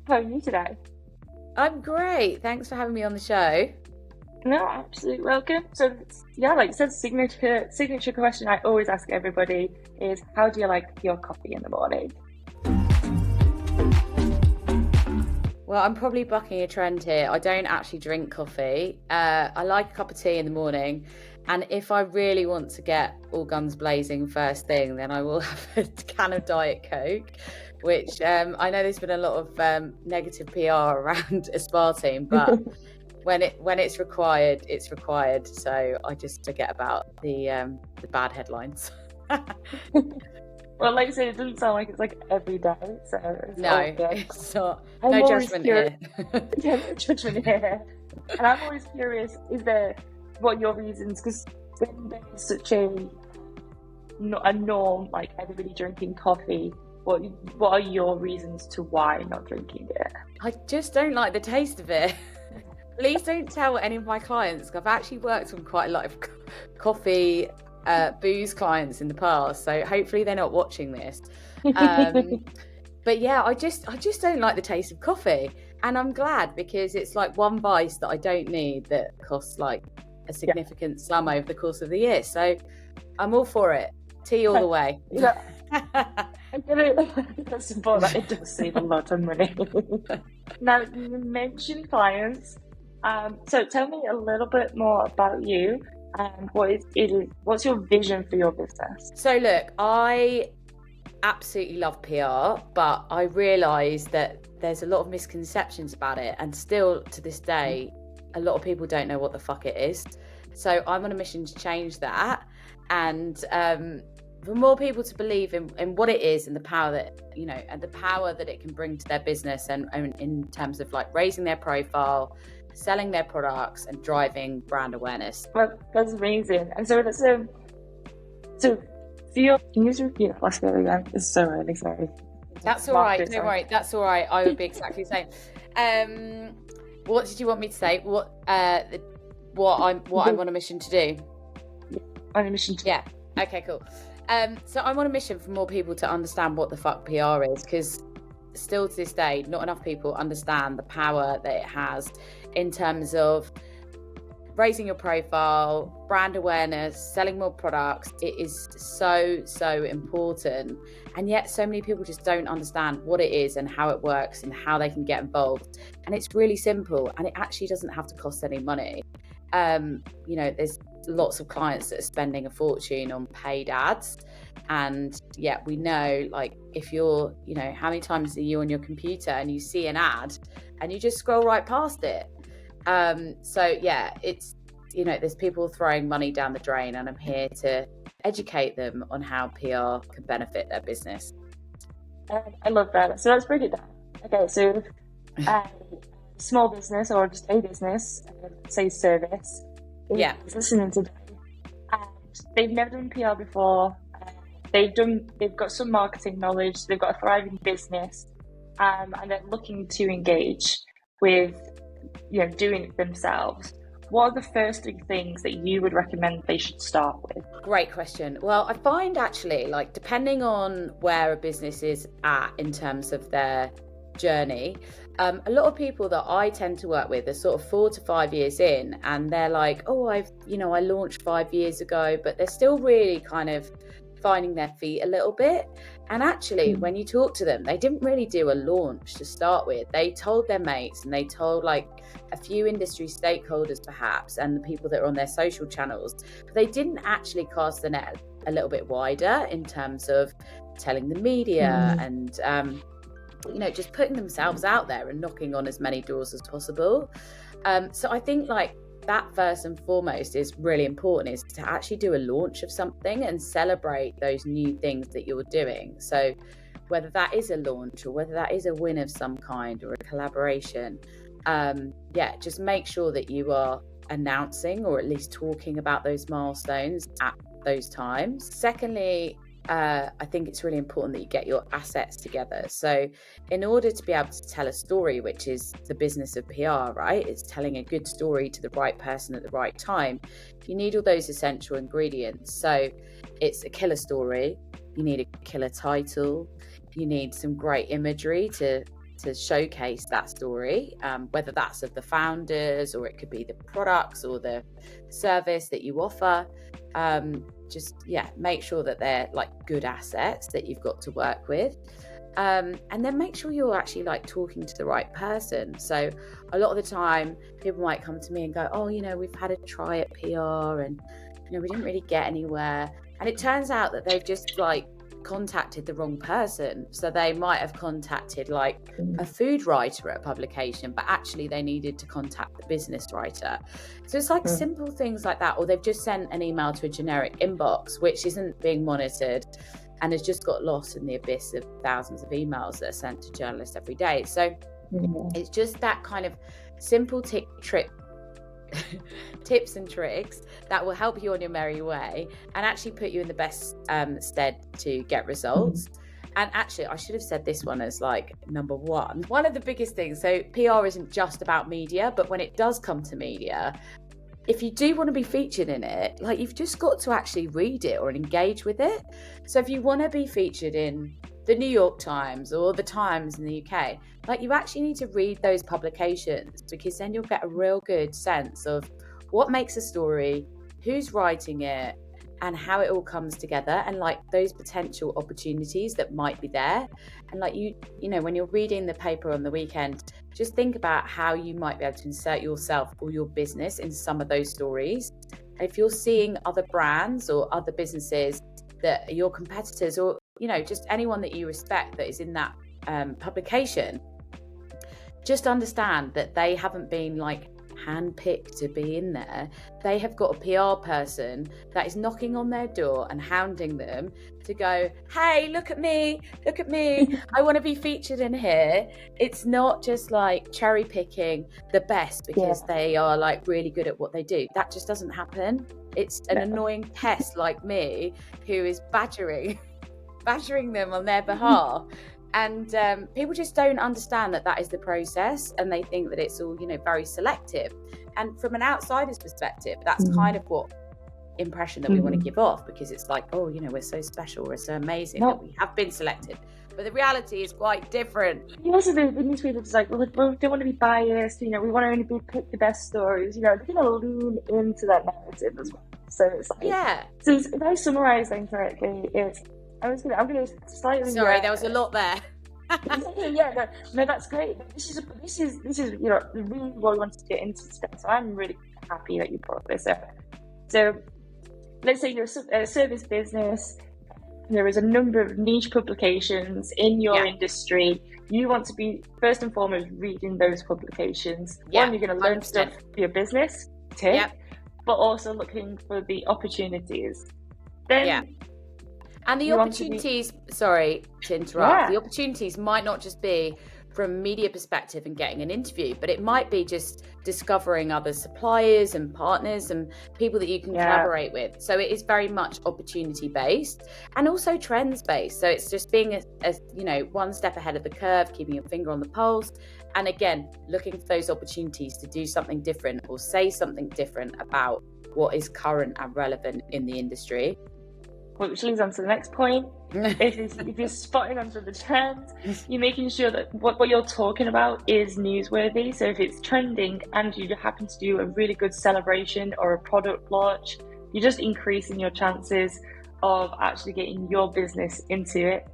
How are you today? I'm great. Thanks for having me on the show. No, absolutely welcome. So, yeah, like you said, signature question I always ask everybody is, how do you like your coffee in the morning? Well, I'm probably bucking a trend here. I don't actually drink coffee. I like a cup of tea in the morning. And if I really want to get all guns blazing first thing, then I will have a can of Diet Coke, which I know there's been a lot of negative PR around aspartame, but when it's required, it's required. So I just forget about the bad headlines. Well, like I said, it doesn't sound like it's like every day, so it's all No, good. it's not. I'm No always judgment curious. here. Yeah, no judgment here. And I'm always curious, is there what your reasons? Because when there's such a norm, like everybody drinking coffee, what are your reasons to why not drinking it? I just don't like the taste of it. Please don't tell any of my clients. I've actually worked on quite a lot of coffee, booze clients in the past, so hopefully they're not watching this. Um, but yeah, I just don't like the taste of coffee, and I'm glad because it's like one vice that I don't need that costs like a Yeah. significant sum over the course of the year. So I'm all for it. Tea all the way. Yeah, I get it. That's important. It does save a lot of money. Now, you mentioned clients. So tell me a little bit more about you and what's your vision for your business? So look, I absolutely love PR, but I realise that there's a lot of misconceptions about it, and still to this day, a lot of people don't know what the fuck it is. So I'm on a mission to change that, and for more people to believe in what it is and the power that and the power that it can bring to their business, and in terms of like raising their profile, selling their products, and driving brand awareness. Well, that's amazing. And so can you just repeat that last bit again? It's so early, sorry. That's all right. Don't worry. That's all right. I would be exactly the same. What did you want me to say? What I'm on a mission to do? On a mission to Yeah. Okay. Cool. So I'm on a mission for more people to understand what the fuck PR is, because still to this day, not enough people understand the power that it has in terms of raising your profile, brand awareness, selling more products. It is so important, and yet so many people just don't understand what it is and how it works and how they can get involved. And it's really simple, and it actually doesn't have to cost any money. There's lots of clients that are spending a fortune on paid ads, and yet we know, like, if you're how many times are you on your computer and you see an ad and you just scroll right past it? So yeah, it's there's people throwing money down the drain, and I'm here to educate them on how PR can benefit their business. I love that. So let's break it down. Okay, so small business or just a business, say service, Yeah. is listening today, and they've never done PR before. They've got some marketing knowledge. They've got a thriving business, and they're looking to engage with doing it themselves. What are the first three things that you would recommend they should start with? Great question. Well, I find actually, like, depending on where a business is at in terms of their journey, a lot of people that I tend to work with are sort of 4 to 5 years in, and they're like, oh, I launched 5 years ago, but they're still really kind of finding their feet a little bit. And actually, when you talk to them, they didn't really do a launch to start with. They told their mates, and they told like a few industry stakeholders perhaps, and the people that are on their social channels, but they didn't actually cast the net a little bit wider in terms of telling the media and just putting themselves out there and knocking on as many doors as possible. So I think like that first and foremost is really important, is to actually do a launch of something and celebrate those new things that you're doing. So whether that is a launch or whether that is a win of some kind or a collaboration, just make sure that you are announcing or at least talking about those milestones at those times. Secondly, I think it's really important that you get your assets together. So in order to be able to tell a story, which is the business of PR, right? It's telling a good story to the right person at the right time. You need all those essential ingredients. So it's a killer story. You need a killer title. You need some great imagery to to showcase that story, whether that's of the founders, or it could be the products or the service that you offer. Just make sure that they're like good assets that you've got to work with. And then make sure you're actually like talking to the right person. So a lot of the time people might come to me and go, oh, we've had a try at PR and we didn't really get anywhere. And it turns out that they've just like contacted the wrong person. So they might have contacted like a food writer at a publication, but actually they needed to contact the business writer. So it's like simple things like that. Or they've just sent an email to a generic inbox which isn't being monitored and has just got lost in the abyss of thousands of emails that are sent to journalists every day. So it's just that kind of simple tips and tricks that will help you on your merry way and actually put you in the best stead to get results. And actually, I should have said this one as like number one. One of the biggest things, so PR isn't just about media, but when it does come to media, if you do want to be featured in it, like you've just got to actually read it or engage with it. So if you want to be featured in the New York Times or the Times in the UK, like you actually need to read those publications, because then you'll get a real good sense of what makes a story, who's writing it, and how it all comes together, and like those potential opportunities that might be there. And like you know, when you're reading the paper on the weekend, just think about how you might be able to insert yourself or your business in some of those stories. And if you're seeing other brands or other businesses that are your competitors, or just anyone that you respect that is in that publication, just understand that they haven't been like handpicked to be in there. They have got a PR person that is knocking on their door and hounding them to go, hey, look at me, I want to be featured in here. It's not just like cherry picking the best because they are like really good at what they do. That just doesn't happen. It's an annoying pest like me who is badgering them on their behalf. And people just don't understand that is the process, and they think that it's all, very selective. And from an outsider's perspective, that's kind of what impression that we want to give off, because it's like, oh, we're so special, we're so amazing that we have been selected. But the reality is quite different. You also the newspapers like, well, we don't want to be biased. We want to only pick the best stories. They're going to lean into that narrative as well. So it's like, So it's, if I summarise things correctly, I'm going to slightly. Sorry, there was a lot there. No, that's great. This is really what we wanted to get into today. So I'm really happy that you brought this up. So let's say you're a service business. There is a number of niche publications in your industry. You want to be first and foremost reading those publications. One, you're going to learn 100%. Stuff for your business, but also looking for the opportunities. Then. And the opportunities, sorry to interrupt, the opportunities might not just be from a media perspective and getting an interview, but it might be just discovering other suppliers and partners and people that you can collaborate with. So it is very much opportunity based and also trends based. So it's just being one step ahead of the curve, keeping your finger on the pulse, and again, looking for those opportunities to do something different or say something different about what is current and relevant in the industry. Which leads on to the next point. If you're spotting onto the trends, you're making sure that what you're talking about is newsworthy. So if it's trending and you happen to do a really good celebration or a product launch, you're just increasing your chances of actually getting your business into it.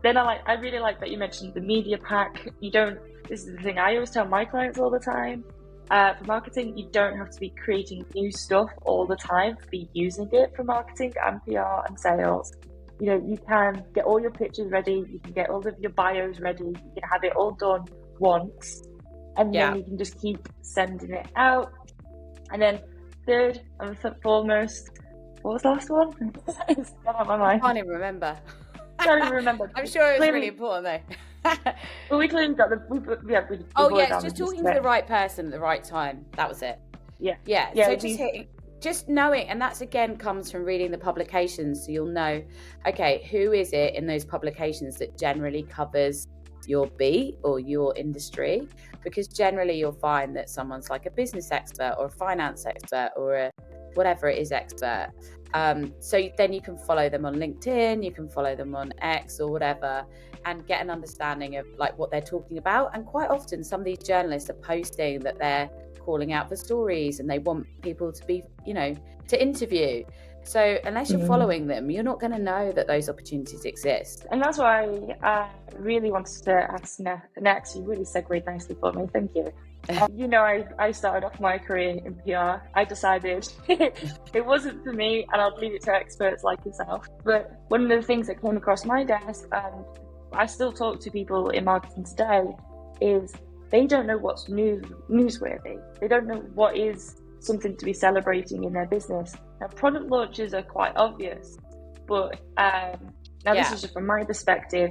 Then I really like that you mentioned the media pack. This is the thing I always tell my clients all the time. For marketing, you don't have to be creating new stuff all the time to be using it for marketing and PR and sales. You can get all your pictures ready, you can get all of your bios ready, you can have it all done once, and then you can just keep sending it out. And then third and foremost, what was the last one? It's gone out my mind. I can't even remember. I'm sure it was really important though. Well, we clearly got it's just talking to the right person at the right time. That was it. So just knowing, and that's again comes from reading the publications. So you'll know, okay, who is it in those publications that generally covers your beat or your industry? Because generally you'll find that someone's like a business expert or a finance expert or a whatever it is expert. So then you can follow them on LinkedIn, you can follow them on X or whatever, and get an understanding of like what they're talking about. And quite often some of these journalists are posting that they're calling out for stories and they want people to be, to interview. So unless you're following them, you're not going to know that those opportunities exist. And that's why I really wanted to ask next. You really segued nicely for me. Thank you. I started off my career in PR. I decided it wasn't for me, and I'd leave it to experts like yourself. But one of the things that came across my desk, and I still talk to people in marketing today, is they don't know what's newsworthy. They don't know what is something to be celebrating in their business. Now, product launches are quite obvious, but this is just from my perspective.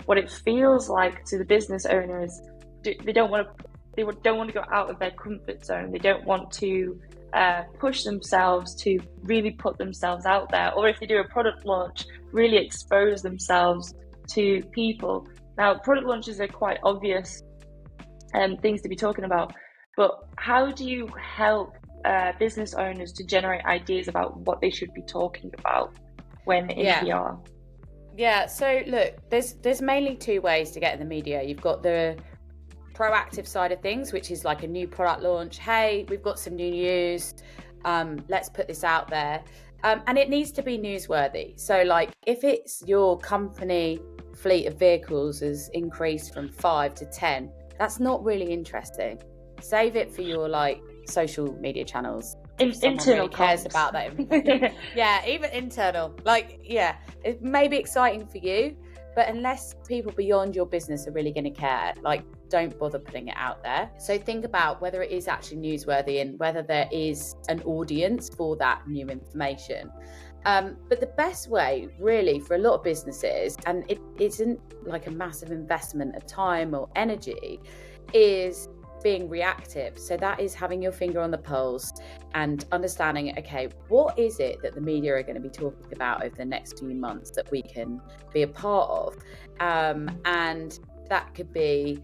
What it feels like to the business owners, they don't want to go out of their comfort zone. They don't want to push themselves to really put themselves out there, or if they do a product launch, really expose themselves to people. Now, product launches are quite obvious things to be talking about, but how do you help business owners to generate ideas about what they should be talking about when in PR? Yeah, so look, there's mainly two ways to get in the media. You've got the proactive side of things, which is like a new product launch. Hey, we've got some new news. Let's put this out there. And it needs to be newsworthy. So like if it's your company fleet of vehicles has increased from 5 to 10, that's not really interesting. Save it for your like social media channels. Internal really cares about that. Yeah, even internal. It may be exciting for you, but unless people beyond your business are really going to care, like don't bother putting it out there. So think about whether it is actually newsworthy and whether there is an audience for that new information. But the best way really for a lot of businesses, and it isn't like a massive investment of time or energy, is being reactive. So that is having your finger on the pulse and understanding, okay, what is it that the media are going to be talking about over the next few months that we can be a part of? And that could be,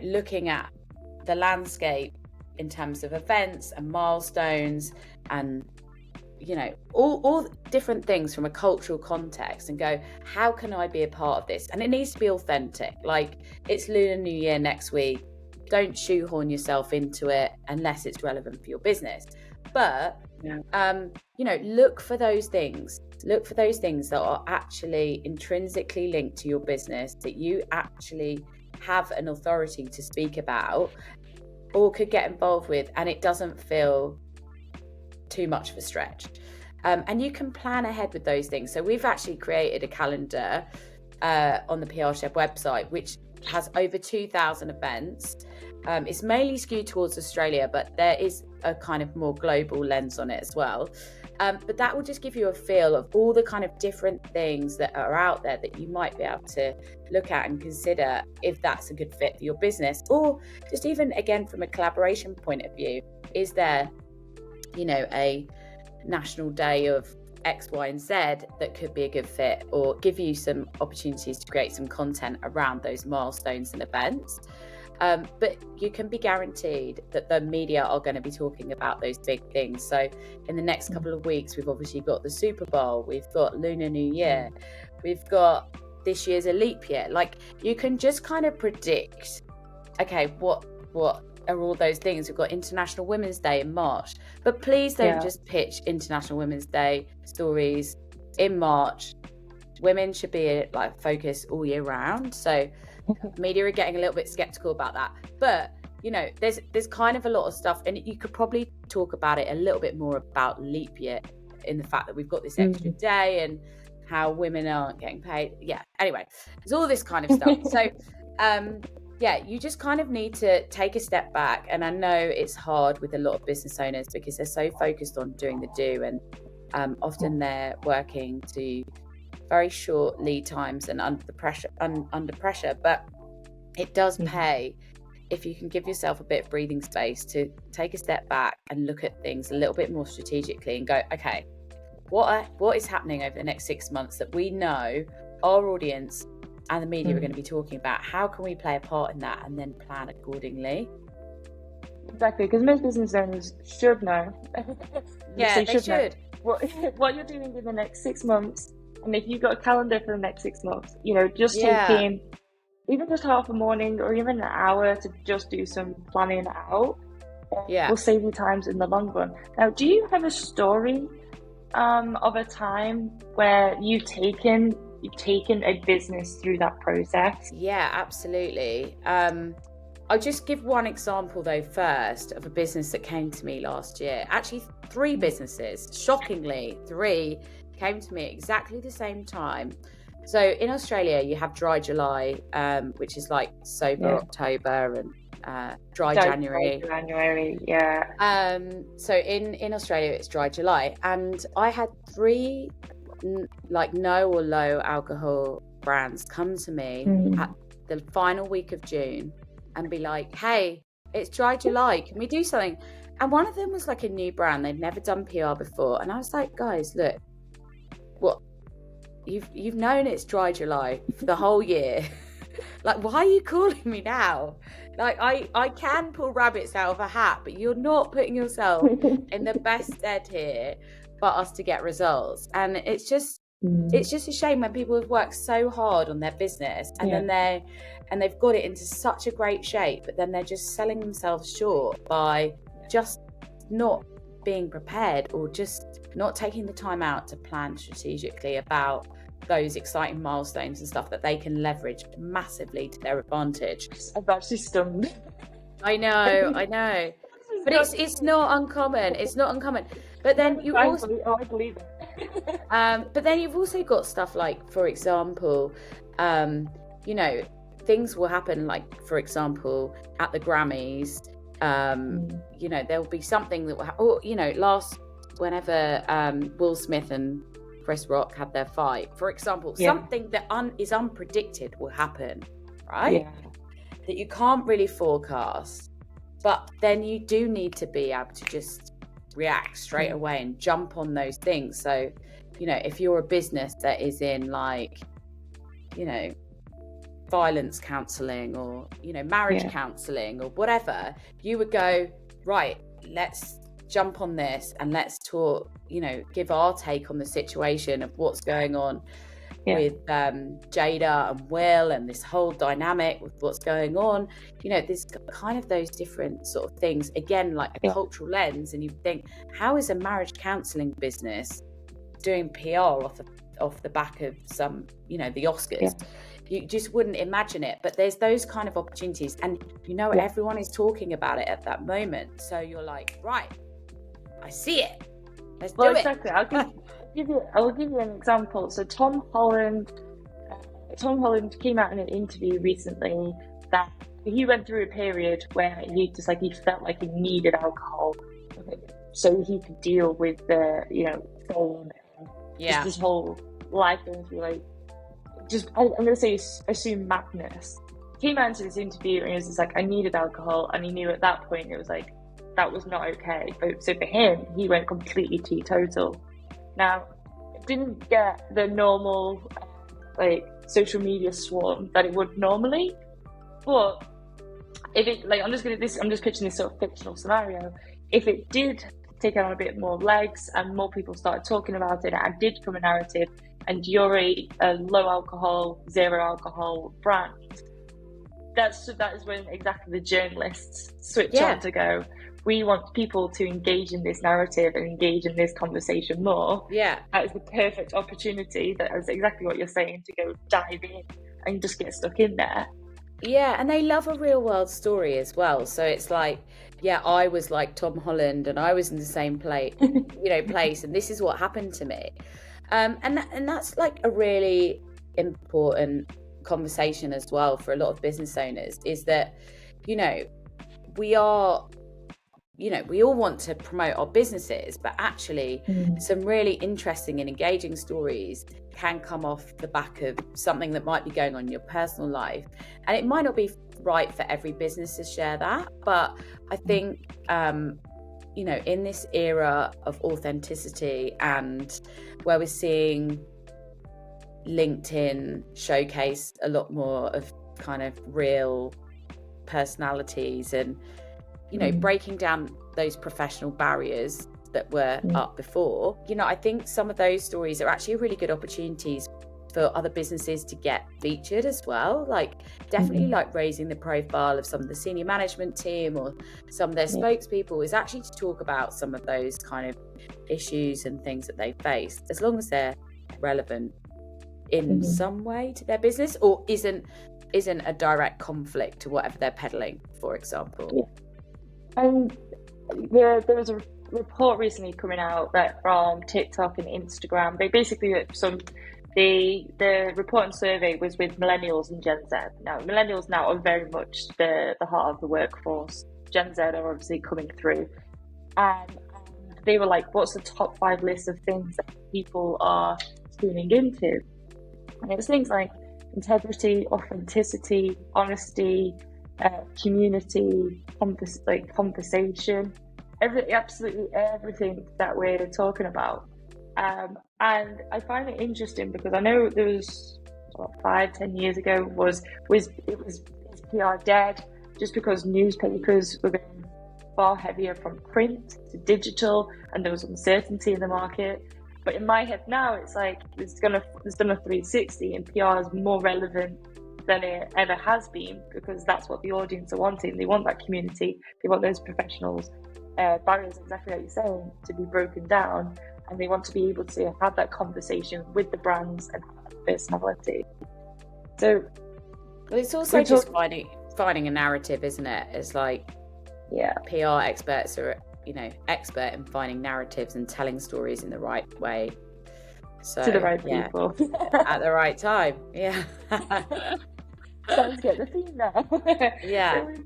looking at the landscape in terms of events and milestones and, all different things from a cultural context, and go, how can I be a part of this? And it needs to be authentic. Like, it's Lunar New Year next week. Don't shoehorn yourself into it unless it's relevant for your business. But, look for those things. Look for those things that are actually intrinsically linked to your business, that you actually have an authority to speak about or could get involved with, and it doesn't feel too much of a stretch. And you can plan ahead with those things. So we've actually created a calendar on the PR Chef website, which has over 2,000 events. It's mainly skewed towards Australia, but there is a kind of more global lens on it as well. But that will just give you a feel of all the kind of different things that are out there that you might be able to look at and consider if that's a good fit for your business. Or just even, again, from a collaboration point of view, is there, a national day of X, Y, and Z that could be a good fit, or give you some opportunities to create some content around those milestones and events. But you can be guaranteed that the media are going to be talking about those big things. So in the next couple of weeks, we've obviously got the Super Bowl, we've got Lunar New Year, we've got this year's a leap year. Like, you can just kind of predict, okay, what are all those things? We've got International Women's Day in March, but please don't just pitch International Women's Day stories in March. Women should be like focused all year round. So media are getting a little bit skeptical about that, but there's kind of a lot of stuff, and you could probably talk about it a little bit more about leap year, in the fact that we've got this extra day and how women aren't getting paid. Anyway, there's all this kind of stuff. So you just kind of need to take a step back. And I know it's hard with a lot of business owners because they're so focused on doing the do, and often they're working to very short lead times and under pressure. But it does pay if you can give yourself a bit of breathing space to take a step back and look at things a little bit more strategically and go, okay, what is happening over the next 6 months that we know our audience and the media are going to be talking about? How can we play a part in that, and then plan accordingly? Exactly, because most business owners should know. They should. what what you're doing in the next 6 months, and if you've got a calendar for the next 6 months, just Yeah. taking even just half a morning or even an hour to just do some planning out Yeah. will save you times in the long run. Now, do you have a story of a time where you've taken a business through that process? Yeah, absolutely. I'll just give one example though first of a business that came to me last year. Actually, 3 businesses, shockingly, 3 came to me at exactly the same time. So in Australia, you have Dry July, which is like sober October, and dry January. January, yeah. So in Australia, it's Dry July, and I had 3 like no or low alcohol brands come to me at the final week of June and be like, hey, it's Dry July, can we do something? And one of them was like a new brand, they'd never done PR before, and I was like, guys, look, what, you've known it's Dry July for the whole year. Like, why are you calling me now? Like, I can pull rabbits out of a hat, but you're not putting yourself in the best stead here for us to get results. And it's just a shame when people have worked so hard on their business and then they've got it into such a great shape, but then they're just selling themselves short by just not being prepared or just not taking the time out to plan strategically about those exciting milestones and stuff that they can leverage massively to their advantage. I'm actually stunned. I know. But it's not uncommon. It's not uncommon. But then you also, I believe it. but then you've also got stuff like, for example, things will happen. Like, for example, at the Grammys, there'll be something that will happen. Whenever Will Smith and Chris Rock had their fight, for example, something that is unpredicted will happen, right? Yeah. That you can't really forecast, but then you do need to be able to just react straight away and jump on those things. So, if you're a business that is in violence counselling or, marriage counselling or whatever, you would go, right, let's jump on this and let's talk, give our take on the situation of what's going on with Jada and Will and this whole dynamic with what's going on. There's kind of those different sort of things, again, like a cultural lens, and you think, how is a marriage counselling business doing PR off the back of some, the Oscars? You just wouldn't imagine it, but there's those kind of opportunities, and everyone is talking about it at that moment. So you're like, right, I see it. Let's do it. Exactly. I will give you an example. So Tom Holland came out in an interview recently that he went through a period where he felt like he needed alcohol so he could deal with the fame and just this whole life going through I'm going to say assume madness. He came out into this interview and he was just like, I needed alcohol, and he knew at that point it was like that was not okay. So for him, he went completely teetotal. Now, it didn't get the normal social media swarm that it would normally, but if it I'm just pitching this sort of fictional scenario. If it did take on a bit more legs and more people started talking about it and did become a narrative, and you're a low alcohol, zero alcohol brand, that is when exactly the journalists switch on to go, we want people to engage in this narrative and engage in this conversation more. Yeah. That is the perfect opportunity. That is exactly what you're saying, to go dive in and just get stuck in there. Yeah, and they love a real world story as well. So it's like, I was like Tom Holland and I was in the same place, and this is what happened to me. And that's like a really important conversation as well for a lot of business owners, is that, we all want to promote our businesses, but actually some really interesting and engaging stories can come off the back of something that might be going on in your personal life. And it might not be right for every business to share that, but I think, in this era of authenticity and where we're seeing LinkedIn showcase a lot more of kind of real personalities and, breaking down those professional barriers that were up before. You know, I think some of those stories are actually really good opportunities for other businesses to get featured as well. Like definitely like raising the profile of some of the senior management team or some of their spokespeople is actually to talk about some of those kind of issues and things that they face, as long as they're relevant in some way to their business or isn't a direct conflict to whatever they're peddling, for example. And there was a report recently coming out that from TikTok and Instagram. They basically the report and survey was with millennials and Gen Z. Now, millennials now are very much the heart of the workforce. Gen Z are obviously coming through. And they were like, what's the top 5 list of things that people are tuning into? And it was things like integrity, authenticity, honesty, community, conversation, absolutely everything that we're talking about. And I find it interesting because I know there was 5-10 years ago was PR dead, just because newspapers were going far heavier from print to digital, and there was uncertainty in the market. But in my head now, it's like it's done a 360, and PR is more relevant than it ever has been, because that's what the audience are wanting. They want that community. They want those professionals. Barriers, exactly like you're saying, to be broken down, and they want to be able to have that conversation with the brands and have personality. So, well, it's also just finding a narrative, isn't it? It's like, PR experts are, you know, expert in finding narratives and telling stories in the right way. So, to the right people at the right time. Yeah. Let's get the theme now. Yeah. So we've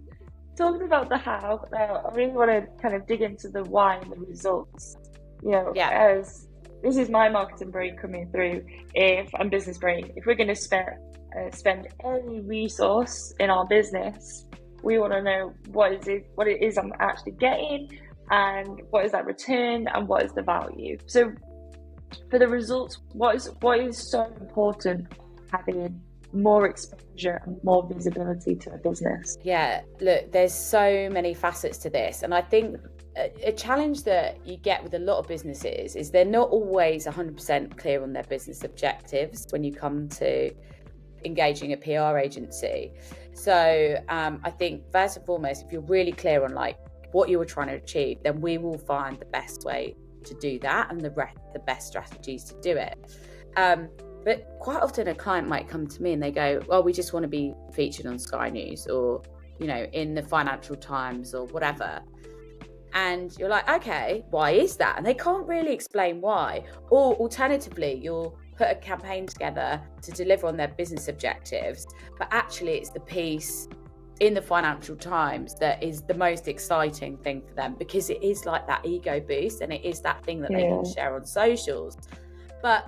talked about the how. Now I really want to kind of dig into the why and the results. You know, as this is my marketing brain coming through. I'm business brain. If we're going to spend any resource in our business, we want to know what it is I'm actually getting, and what is that return, and what is the value. So for the results, what is so important, having more exposure and more visibility to a business? Yeah, look, there's so many facets to this, and I think a challenge that you get with a lot of businesses is they're not always 100% clear on their business objectives when you come to engaging a PR agency. So I think first and foremost, if you're really clear on like what you were trying to achieve, then we will find the best way to do that and the best strategies to do it. But quite often a client might come to me and they go, well, we just want to be featured on Sky News, or, you know, in the Financial Times or whatever. And you're like, okay, why is that? And they can't really explain why. Or alternatively, you'll put a campaign together to deliver on their business objectives, but actually it's the piece in the Financial Times that is the most exciting thing for them, because it is like that ego boost, and it is that thing that they can share on socials. But,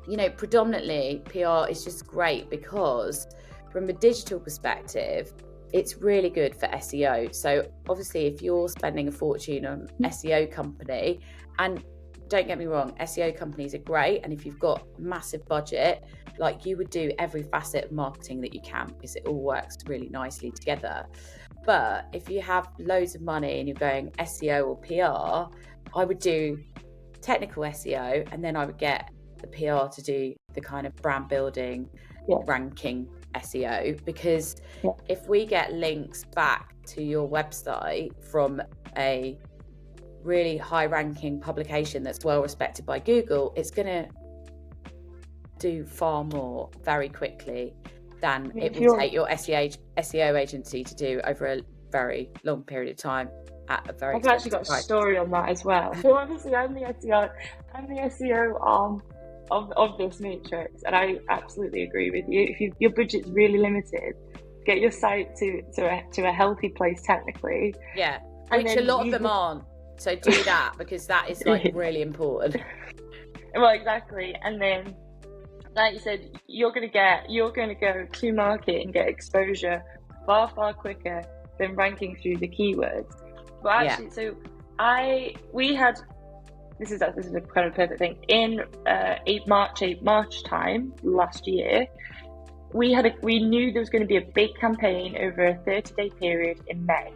you know, predominantly PR is just great because from a digital perspective, it's really good for SEO. So obviously if you're spending a fortune on SEO company, and don't get me wrong, SEO companies are great, and if you've got massive budget, like, you would do every facet of marketing that you can, because it all works really nicely together. But if you have loads of money and you're going SEO or PR, I would do technical SEO, and then I would get the PR to do the kind of brand building, ranking SEO, because if we get links back to your website from a really high ranking publication that's well respected by Google, it's going to do far more very quickly than it will take your SEO agency to do over a very long period of time at a very I've actually got a story on that as well. So obviously I'm the SEO arm of this matrix, and I absolutely agree with you. If your budget's really limited, get your site to a healthy place technically. Yeah, which a lot of them aren't. So do that, because that is like really important. Well, exactly. And then, like you said, you're going to go to market and get exposure far quicker than ranking through the keywords. But actually, so we had, this is a kind of perfect thing, in 8 March time last year, we knew there was going to be a big campaign over a 30-day period in May.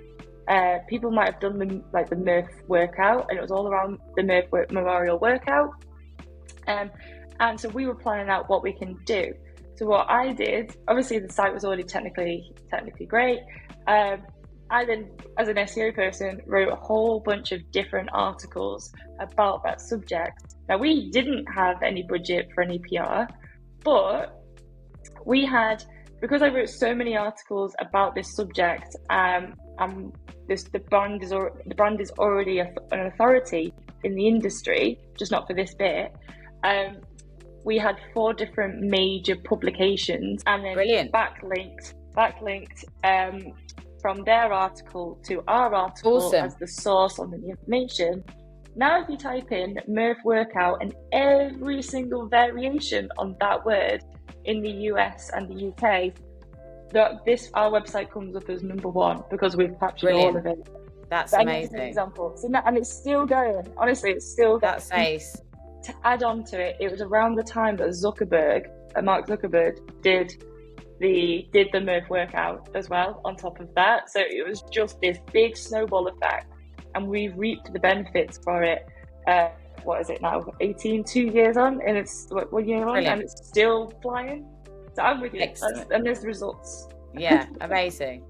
people might have done the Murph workout, and it was all around the Memorial workout. And so we were planning out what we can do. So what I did, obviously the site was already technically great. I then, as an SEO person, wrote a whole bunch of different articles about that subject. Now, we didn't have any budget for any PR, but we had, because I wrote so many articles about this subject, the brand is already an authority in the industry, just not for this bit. We had 4 different major publications, and then Brilliant. backlinked from their article to our article. Awesome. As the source on the information. Now, if you type in Murph workout and every single variation on that word in the US and the UK, our website comes up as number 1 because we've captured Brilliant. All of it. That's amazing. An example. So now, and it's still going. Honestly, it's still going. That's ace. To add on to it, it was around the time that Mark Zuckerberg did the Murph workout as well on top of that. So it was just this big snowball effect, and we reaped the benefits for it. What is it now? 2 years on, and it's 1 year on, and it's still flying. So I'm with you, and there's results. Yeah, amazing.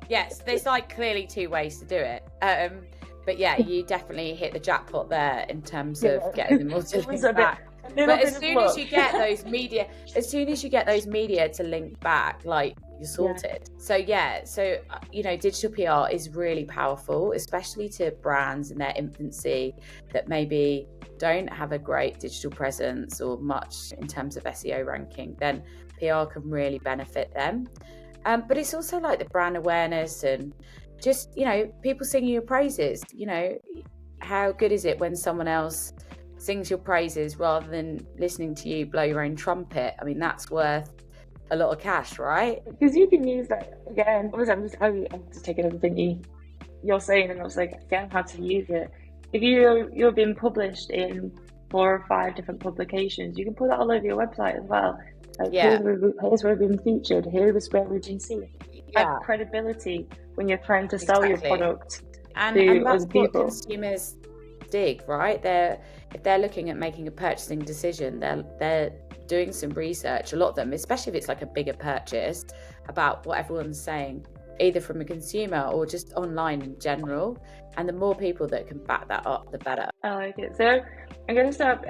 Yes, there's like clearly 2 ways to do it. But yeah, you definitely hit the jackpot there in terms of getting them all to link back. But as soon as you get those media to link back, like, you're sorted. Yeah. So yeah, digital PR is really powerful, especially to brands in their infancy that maybe don't have a great digital presence or much in terms of SEO ranking. Then PR can really benefit them. But it's also like the brand awareness and just, people singing your praises. How good is it when someone else sings your praises rather than listening to you blow your own trumpet? I mean, that's worth a lot of cash, right? Because you can use that again. Obviously, I'm just taking everything you're saying, and I was like, again, how to use it. If you're being published in 4 or 5 different publications, you can put that all over your website as well. Like, here's where we've been featured. Here's where we've been seen. Add credibility when you're trying to sell your product and that's what consumers dig, right? If they're looking at making a purchasing decision, they're doing some research, a lot of them, especially if it's like a bigger purchase, about what everyone's saying, either from a consumer or just online in general. And the more people that can back that up, the better. I like it. So I'm going to start,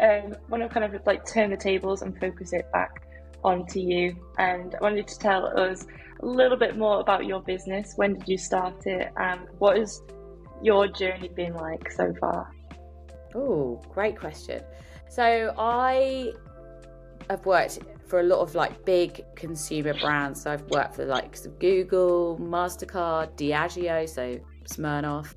want to kind of like turn the tables and focus it back onto you. And I wanted to tell us a little bit more about your business. When did you start it? And what has your journey been like so far? Oh, great question. So I have worked for a lot of like big consumer brands. So I've worked for the likes of Google, MasterCard, Diageo, so Smirnoff,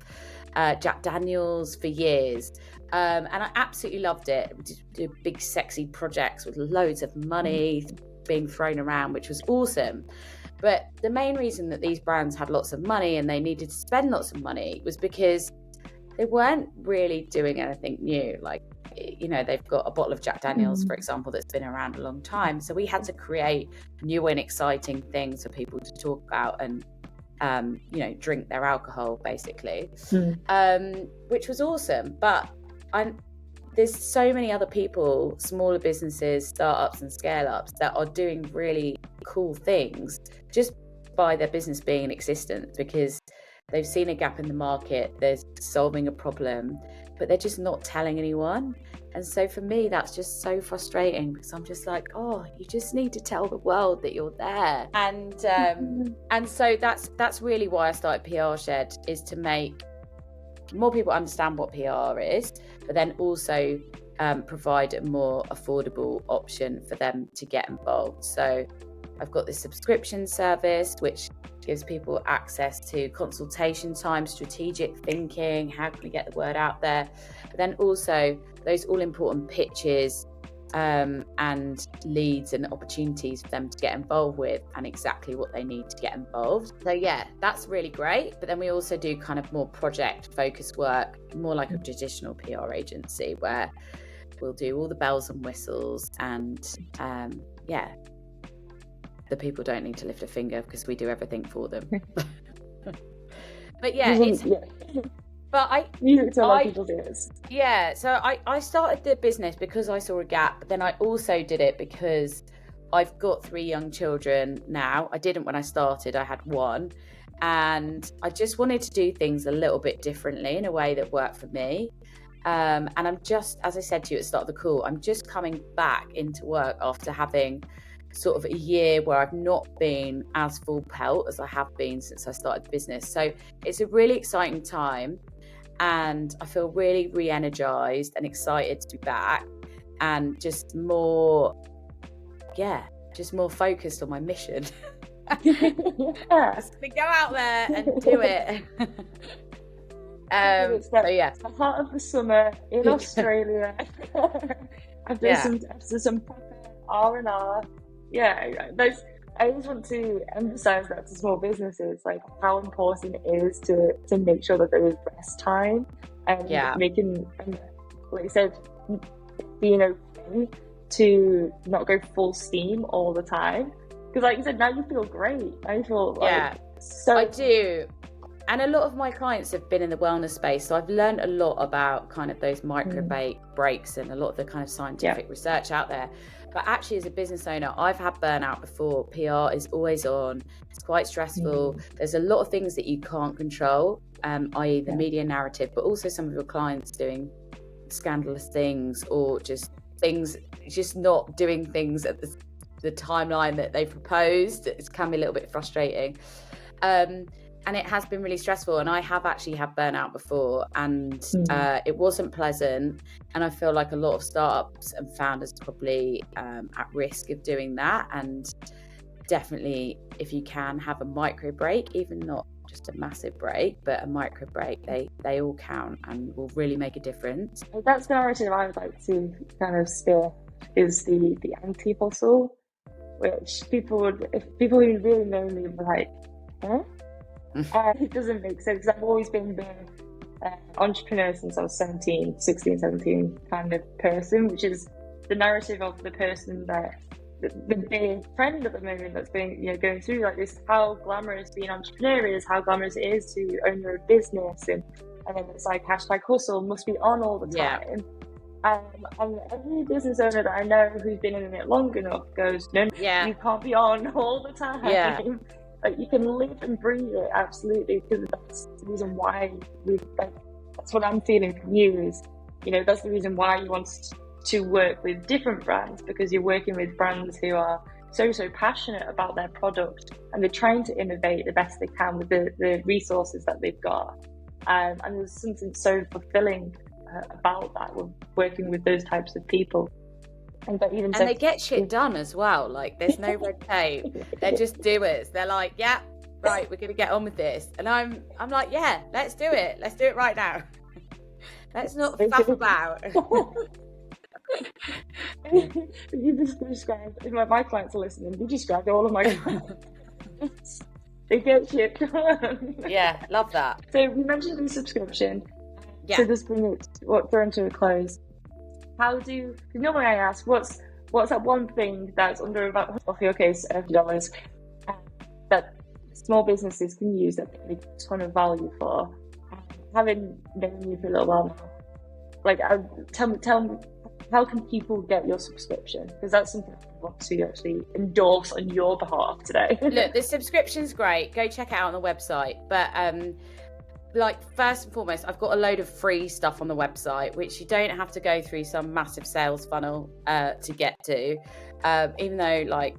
Jack Daniels for years. And I absolutely loved it. Do big sexy projects with loads of money being thrown around, which was awesome. But the main reason that these brands had lots of money and they needed to spend lots of money was because they weren't really doing anything new. Like, they've got a bottle of Jack Daniels, for example, that's been around a long time. So we had to create new and exciting things for people to talk about and, drink their alcohol, basically, which was awesome. But there's so many other people, smaller businesses, startups and scale-ups that are doing really cool things just by their business being in existence, because they've seen a gap in the market, they're solving a problem, but they're just not telling anyone. And so for me, that's just so frustrating, because I'm just like, oh, you just need to tell the world that you're there. And so that's really why I started PR Shed, is to make more people understand what PR is, but then also provide a more affordable option for them to get involved. So I've got this subscription service, which gives people access to consultation time, strategic thinking, how can we get the word out there, but then also those all important pitches and leads and opportunities for them to get involved with, and exactly what they need to get involved. So yeah, that's really great. But then we also do kind of more project focused work, more like a traditional PR agency, where we'll do all the bells and whistles, and the people don't need to lift a finger because we do everything for them. But yeah, it's but music to a lot of people's ears. Yeah, so I started the business because I saw a gap, but then I also did it because I've got 3 young children now. I didn't when I started, I had 1. And I just wanted to do things a little bit differently in a way that worked for me. And I'm just, as I said to you at the start of the call, I'm just coming back into work after having sort of a year where I've not been as full pelt as I have been since I started the business. So it's a really exciting time. And I feel really re-energized and excited to be back and just more focused on my mission. Just to go out there and do it. It's the heart of the summer in Australia. After some proper R&R. I just want to emphasize that to small businesses, like how important it is to make sure that there is rest time and making, like you said, being okay to not go full steam all the time. Because like you said, now you feel great. I feel so. I do. And a lot of my clients have been in the wellness space, so I've learned a lot about kind of those micro breaks and a lot of the kind of scientific research out there. But actually, as a business owner, I've had burnout before. PR is always on. It's quite stressful. There's a lot of things that you can't control, i.e. the media narrative, but also some of your clients doing scandalous things or just not doing things at the timeline that they proposed. It can be a little bit frustrating. And it has been really stressful, and I have actually had burnout before, and it wasn't pleasant. And I feel like a lot of startups and founders are probably at risk of doing that. And definitely, if you can have a micro break, even not just a massive break, but a micro break, they all count and will really make a difference. That's the narrative I would like to kind of steer, is the anti-hustle, which if people who really know me would be like, huh? It doesn't make sense. I've always been the entrepreneur since I was 16, 17 kind of person, which is the narrative of the person that the trend at the moment that's been going through like this, how glamorous being an entrepreneur is, how glamorous it is to own your own business, and then it's like #hustle must be on all the time. And every business owner that I know who's been in it long enough goes, no, you can't be on all the time. Like, you can live and breathe it, absolutely, because that's the reason why that's what I'm feeling from you is, that's the reason why you want to work with different brands, because you're working with brands who are so passionate about their product, and they're trying to innovate the best they can with the resources that they've got. And there's something so fulfilling about that, with working with those types of people. And they get shit done as well. Like, there's no red tape. They're just doers. They're like, yeah, right, we're going to get on with this. And I'm like, yeah, let's do it. Let's do it right now. Let's not faff about. You just described, my clients are listening, you described all of my clients. They get shit done. Yeah, love that. So we mentioned the subscription. So just bring it to a close. Because normally I ask, what's that one thing that's under about, of your case, $50 that small businesses can use that they get a ton of value for? Having known you for a little while now, like, tell me, how can people get your subscription? Because that's something I want to actually endorse on your behalf today. Look, the subscription's great. Go check it out on the website. But like, first and foremost, I've got a load of free stuff on the website, which you don't have to go through some massive sales funnel to get to. Even though, like,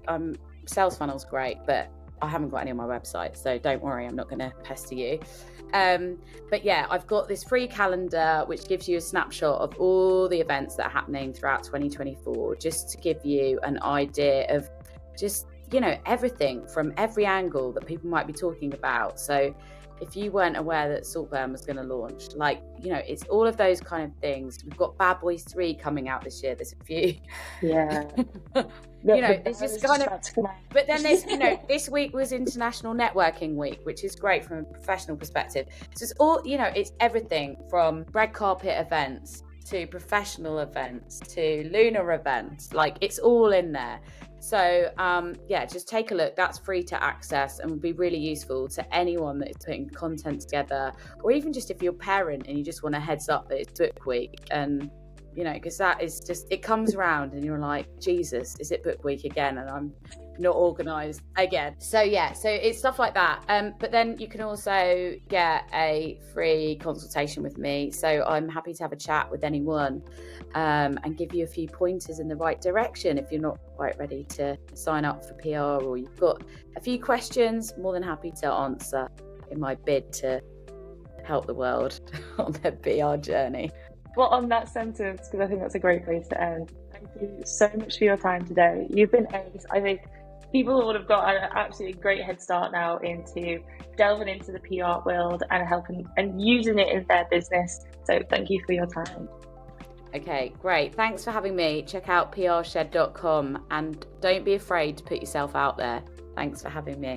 sales funnel's great, but I haven't got any on my website, so don't worry, I'm not going to pester you. But yeah, I've got this free calendar which gives you a snapshot of all the events that are happening throughout 2024, just to give you an idea of just, everything from every angle that people might be talking about. So if you weren't aware that Saltburn was going to launch, like, it's all of those kind of things. We've got Bad Boys 3 coming out this year. There's a few. Yeah. There's just kind of, but then there's, this week was International Networking Week, which is great from a professional perspective. So it's all, it's everything from red carpet events to professional events to lunar events. Like, it's all in there. So just take a look. That's free to access and will be really useful to anyone that is putting content together, or even just if you're a parent and you just want a heads up that it's book week. And because that is just, it comes around and you're like, Jesus, is it book week again? And I'm not organised again. So it's stuff like that. But then you can also get a free consultation with me. So I'm happy to have a chat with anyone and give you a few pointers in the right direction if you're not quite ready to sign up for PR, or you've got a few questions. More than happy to answer in my bid to help the world on their PR journey. Well, on that sentence, because I think that's a great place to end, thank you so much for your time today. You've been ace. I think people would have got an absolutely great head start now into delving into the PR world and helping and using it in their business. So thank you for your time. Okay, great. Thanks for having me. Check out prshed.com and don't be afraid to put yourself out there. Thanks for having me.